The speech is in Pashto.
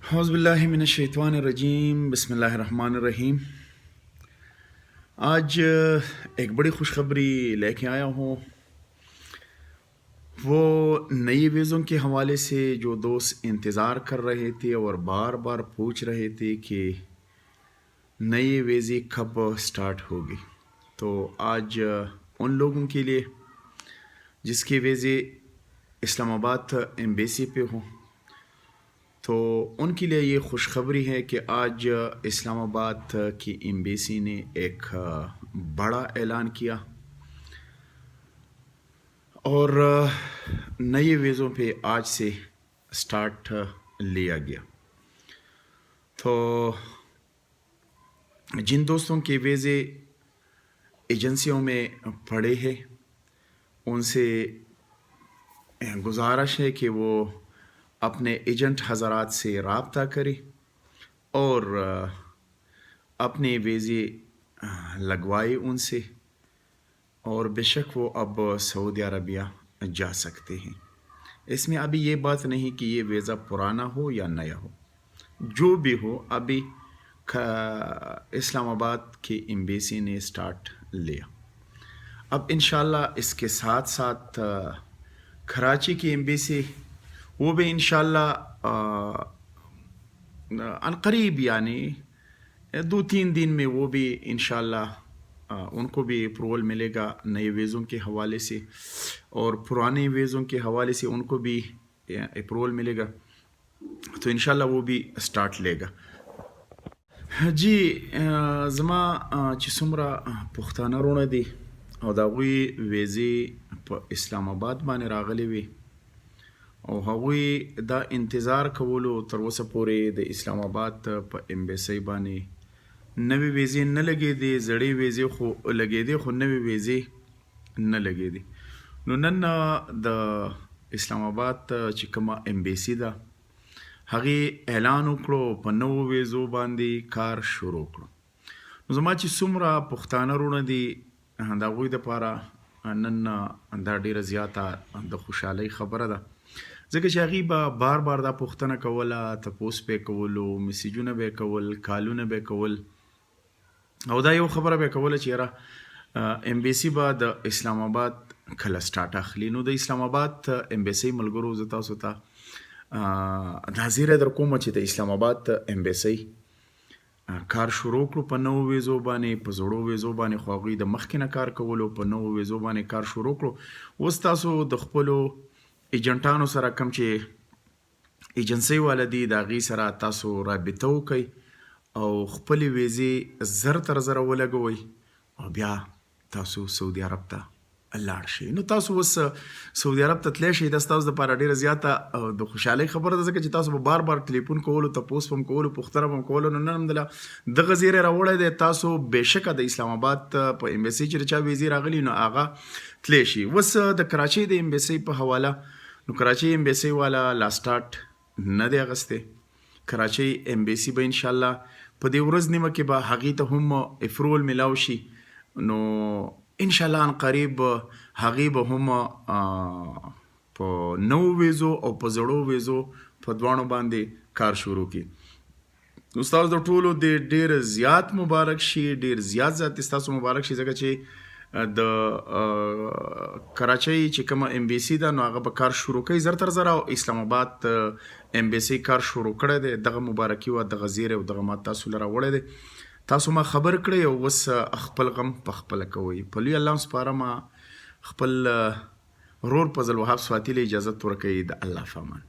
हौज़ बिल्लाहि मिनश शैतानिर रजीम बिस्मिल्लाहिर रहमानिर रहीम। आज एक बड़ी खुशखबरी लेके आया हूँ। वो नई वीज़ों के हवाले से जो दोस्त इंतज़ार कर रहे थे और बार बार पूछ रहे थे कि नई वीज़े कब स्टार्ट होगी, तो आज उन लोगों के लिए जिसकी वीज़े इस्लामाबाद एम्बेसी पे हो, तो उनके लिए ये खुशखबरी है कि आज इस्लामाबाद की एम्बेसी ने एक बड़ा ऐलान किया और नए वीज़ों पे आज से स्टार्ट लिया गया। तो जिन दोस्तों के वीज़े एजेंसियों में पड़े हैं, उनसे गुजारिश है कि वो अपने एजेंट हज़रात से रब्ता करें और अपने वीज़े लगवाए उनसे, और बेशक वो अब सऊदी अरबिया जा सकते हैं। इसमें अभी ये बात नहीं कि ये वीज़ा पुराना हो या नया हो, जो भी हो, अभी इस्लामाबाद की एम्बेसी ने स्टार्ट लिया। अब इंशाल्लाह इसके साथ साथ कराची की एम्बेसी वो भी इंशाल्लाह अनकरीब यानी 2-3 दिन में वो भी इंशाल्लाह उनको भी अप्रूवल मिलेगा नए वीज़ों के हवाले से, और पुराने वीज़ों के हवाले से उनको भी अप्रूवल मिलेगा। तो इंशाल्लाह वो भी स्टार्ट लेगा। जी, ज़मा چې څومره پښتانه وروڼه دي او د هغوی ویزې په اسلامآباد باندې راغلي وي او هغوی دا انتظار کولو تر اوسه پورې د اسلام آباد په امبیسي باندې نوې ویزې نه لګېدې، زړې ویزې خو لګېدې خو نوې ویزې نه لګېدې. نو نن د اسلام آباد چې کومه امبیسي ده هغې اعلان وکړو په نوو ویزو باندې کار شروع کړو. نو زما چې څومره پښتانه وروڼه دي د هغوی دپاره نن دا ډېره زیاته د خوشحالۍ خبره ده، ځکه چې هغې به بار بار دا پوښتنه کوله، تپوس به یې کولو، میسیجونه به یې کول، کالونه به یې کول، او دا یو خبره به یې کوله چې یاره امبیسي به د اسلام آباد کله سټارټ اخلي. نو د اسلام آباد امبیسي ملګرو زه تاسو ته دا زیری در کومه چې د اسلام آباد امبیسي کار شروع کړو په نوو ویزو باندې، په زړو ویزو باندې خو هغوی د مخکې نه کار کولو، په نوو ویزو باندې کار شروع کړو. اوس تاسو د خپلو ایجنټانو سره کوم چې ایجنسۍ والا دي د هغې سره تاسو رابطه وکئ او خپلې ویزې زر تر زره ولګوئ او بیا تاسو سعودي عرب ته لاړ شئ. نو تاسو اوس سعودي عرب ته تللی شئ، دا ستاسو دپاره ډېره زیاته د خوشحالۍ خبره ده، ځکه چې تاسو به بار بار ټلیفون کولو، تپوس به هم کولو، پوښتنه به هم کولو. نو نن الحمدلله دغه زیری راوړی دی، تاسو بېشکه د اسلام آباد په امبیسۍ چې د چا ویزې راغلي نو هغه تلی شي. اوس د کراچۍ د امبیسۍ په حواله، نو کراچۍ امبیسۍ والا لا سټارټ نه دی اغستی. کراچۍ امبیسي به انشاءالله په دې ورځ نیمه کې به هغې ته هم افرول میلاو شي. نو انشاءالله ان قریب هغې به هم په نوو ویزو او په زړو ویزو په دواړو باندې کار شروع کړي. نو ستاسو د ټولو د ډېر زیات مبارک شي، ډېر زیات ستاسو مبارک شي، ځکه چې د کراچۍ چې کومه امبیسي ده نو هغه به کار شروع کوي زر تر زره، او اسلام آباد امبیسي کار شروع کړی دی. دغه مبارکي وه، دغه زیری او دغه ما تاسو له راوړی دی، تاسو ما خبر کړئ او اوس خپل غم په خپله کوئ. په لوی الله سپارم، خپل رور فضل وهاب سواتي له اجازت ورکوي. د الله په امان.